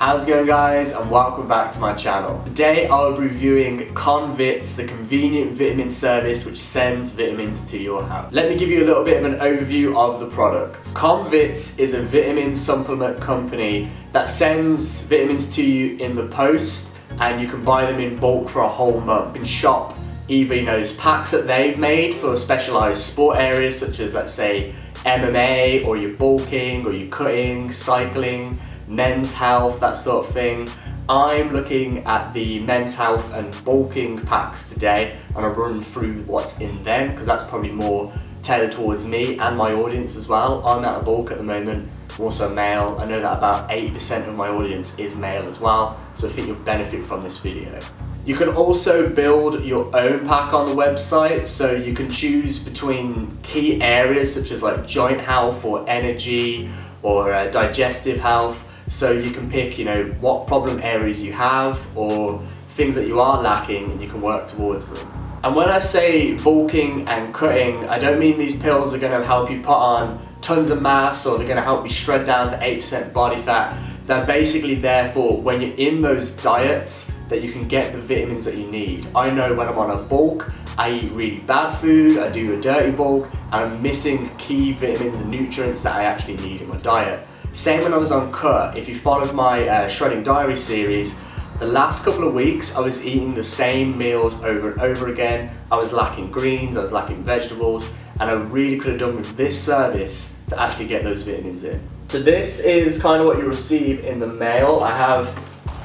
How's it going, guys, and welcome back to my channel. Today I'll be reviewing ConVits, the convenient vitamin service which sends vitamins to your house. Let me give you a little bit of an overview of the product. ConVits is a vitamin supplement company that sends vitamins to you in the post, and you can buy them in bulk for a whole month. You can shop either those packs that they've made for specialized sport areas such as, let's say, MMA, or your bulking, or your cutting, cycling, men's health, that sort of thing. I'm looking at the men's health and bulking packs today, and I'll run through what's in them because that's probably more tailored towards me and my audience as well. I'm at a bulk at the moment, I'm also male. I know that about 80% of my audience is male as well, so I think you'll benefit from this video. You can also build your own pack on the website, so you can choose between key areas such as like joint health or energy or digestive health. So you can pick, what problem areas you have or things that you are lacking, and you can work towards them. And when I say bulking and cutting, I don't mean these pills are going to help you put on tons of mass or they're going to help you shred down to 8% body fat. They're basically there for when you're in those diets that you can get the vitamins that you need. I know when I'm on a bulk, I eat really bad food, I do a dirty bulk, and I'm missing key vitamins and nutrients that I actually need in my diet. Same when I was on cut. If you followed my Shredding Diary series, the last couple of weeks I was eating the same meals over and over again. I was lacking greens, I was lacking vegetables, and I really could have done with this service to actually get those vitamins in. So this is kind of what you receive in the mail. I have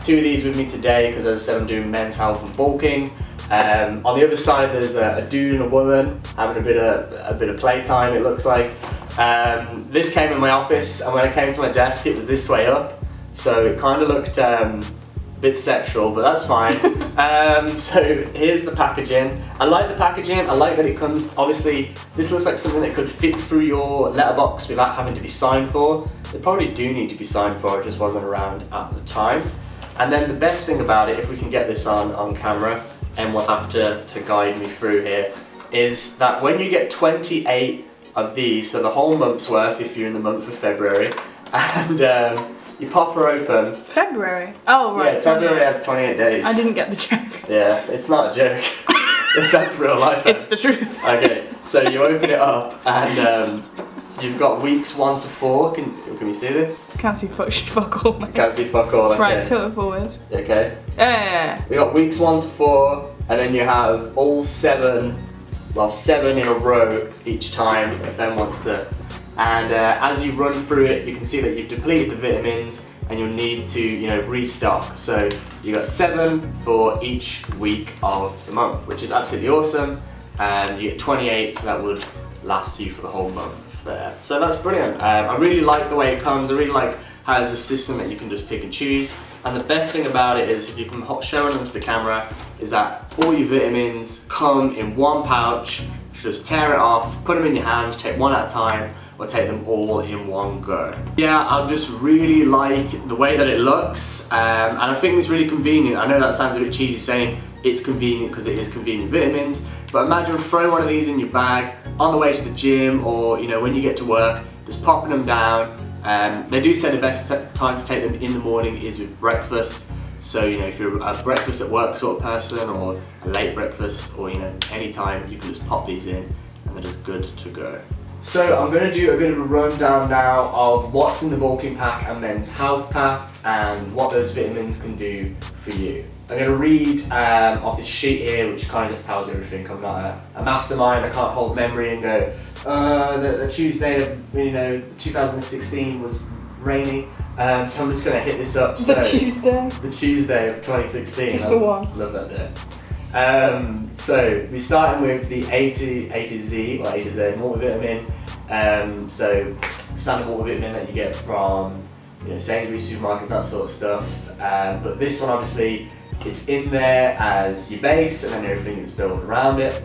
two of these with me today because, as I said, I'm doing men's health and bulking. On the other side there's a dude and a woman having a bit of playtime, it looks like. This came in my office, and when I came to my desk it was this way up, so it kind of looked a bit sexual, but that's fine. So here's the packaging. I like the packaging, I like that it comes, obviously this looks like something that could fit through your letterbox without having to be signed for. They probably do need to be signed for, it just wasn't around at the time. And then the best thing about it, if we can get this on camera, and we'll have to guide me through here, is that when you get 28 of these, so the whole month's worth if you're in the month of February, and you pop her open. February? Oh, right. Yeah, February has 28 days. I didn't get the joke. Yeah, it's not a joke. That's real life. It's the truth. Okay, so you open it up, and you've got weeks 1 to 4. Can you see this? Can't see fuck all, mate. Can't see fuck all, okay. Right, tilt it forward. Okay. Yeah. We got weeks 1 to 4, and then you have all 7 in a row each time if Ben wants to. And as you run through it, you can see that you've depleted the vitamins and you'll need to, restock. So you got 7 for each week of the month, which is absolutely awesome. And you get 28, so that would last you for the whole month there. So that's brilliant. I really like the way it comes. I really like how it's a system that you can just pick and choose. And the best thing about it is, if you can show it onto the camera, is that all your vitamins come in one pouch. Just tear it off, put them in your hand, take one at a time, or take them all in one go. Yeah, I just really like the way that it looks, and I think it's really convenient. I know that sounds a bit cheesy saying it's convenient because it is convenient vitamins, but imagine throwing one of these in your bag on the way to the gym, or when you get to work, just popping them down. They do say the best time to take them in the morning is with breakfast. So if you're a breakfast at work sort of person, or a late breakfast, or any time, you can just pop these in and they're just good to go. So I'm going to do a bit of a rundown now of what's in the bulking pack and men's health pack, and what those vitamins can do for you. I'm going to read off this sheet here, which kind of just tells you everything. I'm not a mastermind, I can't hold memory and go, the Tuesday of 2016 was rainy. So I'm just going to hit this up. The Tuesday of 2016. Just the one. Love that day. So we're starting with the A to Z, or A to Z multivitamin. So standard multivitamin that you get from Sainsbury's supermarkets, that sort of stuff. But this one, obviously, it's in there as your base, and then everything that's built around it.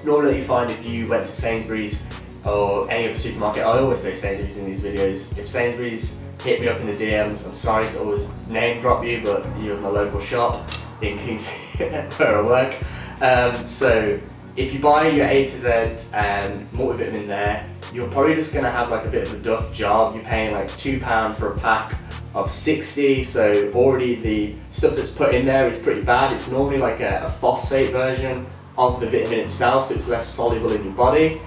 Normally you find if you went to Sainsbury's or any other supermarket, I always say Sainsbury's in these videos. If Sainsbury's hit me up in the DMs, I'm sorry to always name drop you, but you're in the local shop in King's where I work. So if you buy your A to Z multivitamin there, you're probably just going to have like a bit of a duff job. You're paying like £2 for a pack of 60, so already the stuff that's put in there is pretty bad. It's normally like a phosphate version of the vitamin itself, so it's less soluble in your body,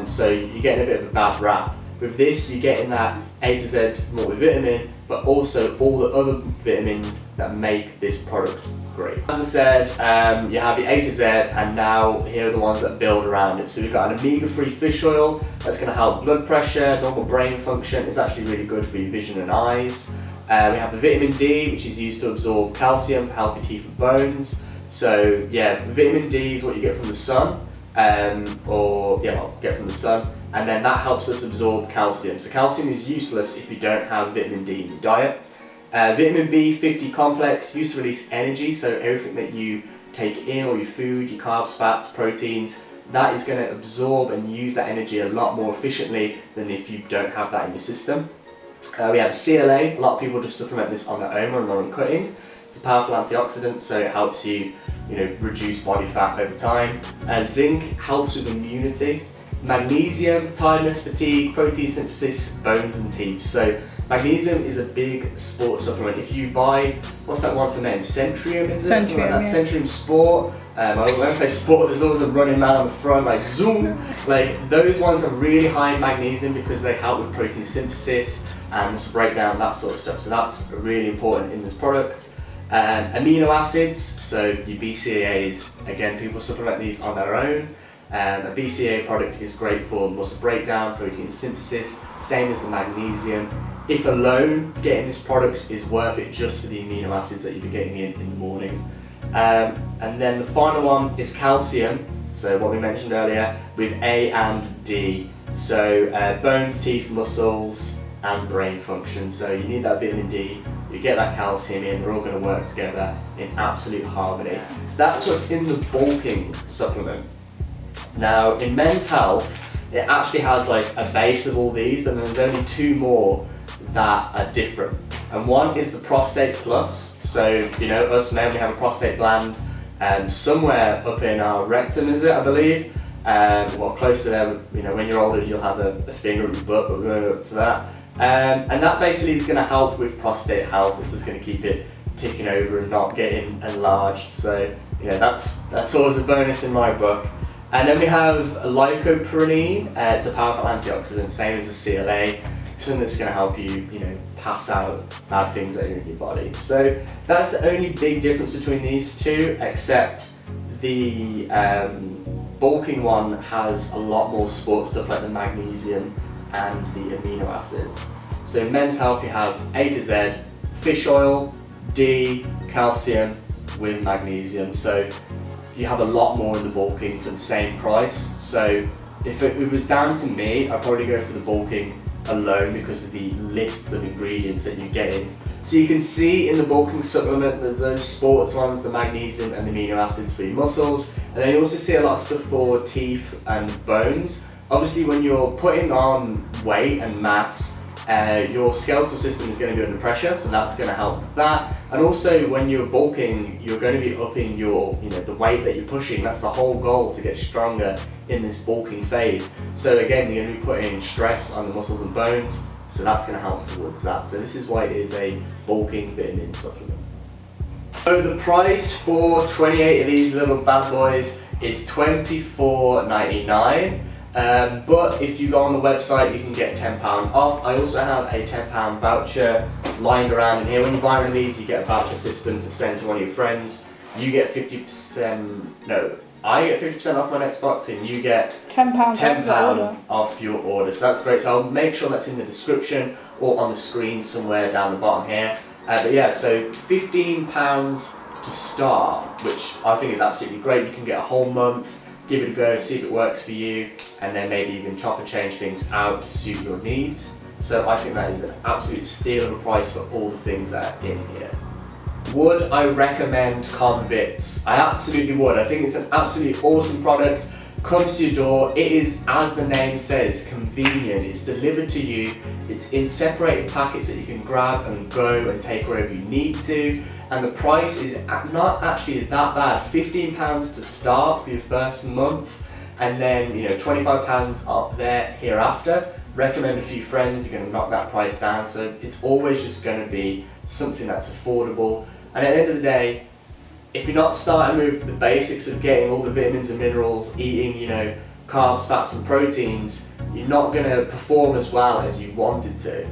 so you're getting a bit of a bad rap. With this, you're getting that A to Z multivitamin, but also all the other vitamins that make this product great. As I said, you have the A to Z, and now here are the ones that build around it. So we've got an omega-3 fish oil that's going to help blood pressure, normal brain function. It's actually really good for your vision and eyes. We have the vitamin D, which is used to absorb calcium for healthy teeth and bones. So yeah, vitamin D is what you get from the sun, get from the sun. And then that helps us absorb calcium. So calcium is useless if you don't have vitamin D in your diet. Vitamin B50 complex used to release energy, so everything that you take in, or your food, your carbs, fats, proteins, that is going to absorb and use that energy a lot more efficiently than if you don't have that in your system. We have CLA. A lot of people just supplement this on their own when they're on cutting. It's a powerful antioxidant, so it helps you, reduce body fat over time. Zinc helps with immunity. Magnesium, tiredness, fatigue, protein synthesis, bones and teeth. So magnesium is a big sports supplement. If you buy, what's that one for men? Centrium, is it? Centrium, like yeah. Centrium Sport. I won't say sport, there's always a running man on the front, like zoom. Like those ones are really high in magnesium because they help with protein synthesis and muscle breakdown, that sort of stuff. So that's really important in this product. Amino acids, so your BCAAs, again, people supplement these on their own. A BCAA product is great for muscle breakdown, protein synthesis, same as the magnesium. If alone, getting this product is worth it just for the amino acids that you'll be getting in the morning. And then the final one is calcium, so what we mentioned earlier, with A and D. So bones, teeth, muscles, and brain function. So you need that vitamin D, you get that calcium in, they're all going to work together in absolute harmony. That's what's in the bulking supplement. Now in Men's Health, it actually has like a base of all these, but then there's only two more that are different. And one is the Prostate Plus. So, us men, we have a prostate gland somewhere up in our rectum, is it, I believe? Well, close to there, when you're older, you'll have a finger in your butt, but we're going up to that. And that basically is going to help with prostate health. It's just going to keep it ticking over and not getting enlarged. So, that's always a bonus in my book. And then we have lycopene. It's a powerful antioxidant, same as the CLA. Something that's going to help you, pass out bad things that are in your body. So that's the only big difference between these two, except the bulking one has a lot more sports stuff like the magnesium and the amino acids. So in Men's Health you have A to Z, fish oil, D, calcium with magnesium. So you have a lot more in the bulking for the same price. So if it was down to me, I'd probably go for the bulking alone because of the lists of ingredients that you get in. So you can see in the bulking supplement there's those sports ones, the magnesium and the amino acids for your muscles, and then you also see a lot of stuff for teeth and bones. Obviously when you're putting on weight and mass, your skeletal system is going to be under pressure, so that's going to help with that. And also when you're bulking, you're going to be upping your, the weight that you're pushing. That's the whole goal, to get stronger in this bulking phase. So again, you're going to be putting stress on the muscles and bones, so that's going to help towards that. So this is why it is a bulking vitamin supplement. So the price for 28 of these little bad boys is $24.99. But if you go on the website, you can get £10 off. I also have a £10 voucher lying around in here. When you buy one of these, you get a voucher system to send to one of your friends. You get 50%, I get 50% off my next box, and you get £10 off your order. So that's great. So I'll make sure that's in the description or on the screen somewhere down the bottom here. But yeah, so £15 to start, which I think is absolutely great. You can get a whole month. Give it a go, see if it works for you, and then maybe even chop and change things out to suit your needs. So I think that is an absolute steal of a price for all the things that are in here. Would I recommend ConVits? I absolutely would. I think it's an absolutely awesome product. Comes to your door. It is, as the name says, convenient. It's delivered to you. It's in separated packets that you can grab and go and take wherever you need to. And the price is not actually that bad. £15 to start for your first month, and then £25 up there hereafter. recommend a few friends, you're going to knock that price down. So it's always just going to be something that's affordable. And at the end of the day, if you're not starting with the basics of getting all the vitamins and minerals, eating, you know, carbs, fats and proteins, you're not going to perform as well as you wanted to.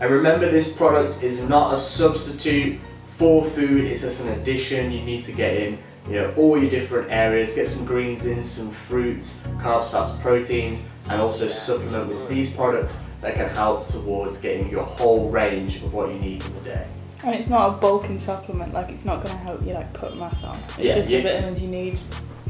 And remember, this product is not a substitute for food, it's just an addition. You need to get in, you know, all your different areas, get some greens in, some fruits, carbs, fats, proteins, and also supplement with these products that can help towards getting your whole range of what you need in the day. And it's not a bulking supplement, like it's not going to help you like put mass on. It's just the vitamins you need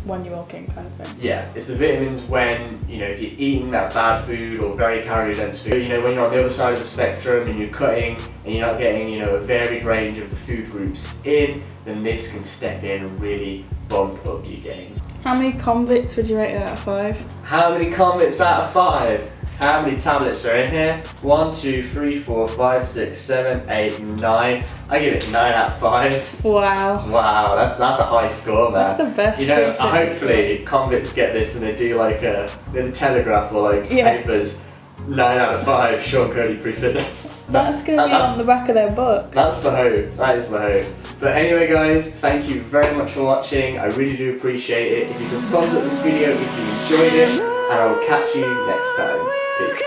when you're bulking, kind of thing. Yeah, it's the vitamins when, you know, if you're eating that bad food or very calorie dense food, you know, when you're on the other side of the spectrum and you're cutting and you're not getting, you know, a varied range of the food groups in, then this can step in and really bump up your game. How many ConVits would you rate it out of 5? How many ConVits out of 5? How many tablets are in here? 1, 2, 3, 4, 5, 6, 7, 8, 9. I give it 9 out of 5. Wow. Wow, that's a high score, man. That's the best. You know, hopefully ConVits get this and they do like a Telegraph or like papers. 9 out of 5, Sean Coady Prefitness. That's going to be on the back of their book. That's the hope. That is the hope. But anyway, guys, thank you very much for watching. I really do appreciate it. If you can thumbs up this video if you enjoyed it, and I will catch you next time. Peace.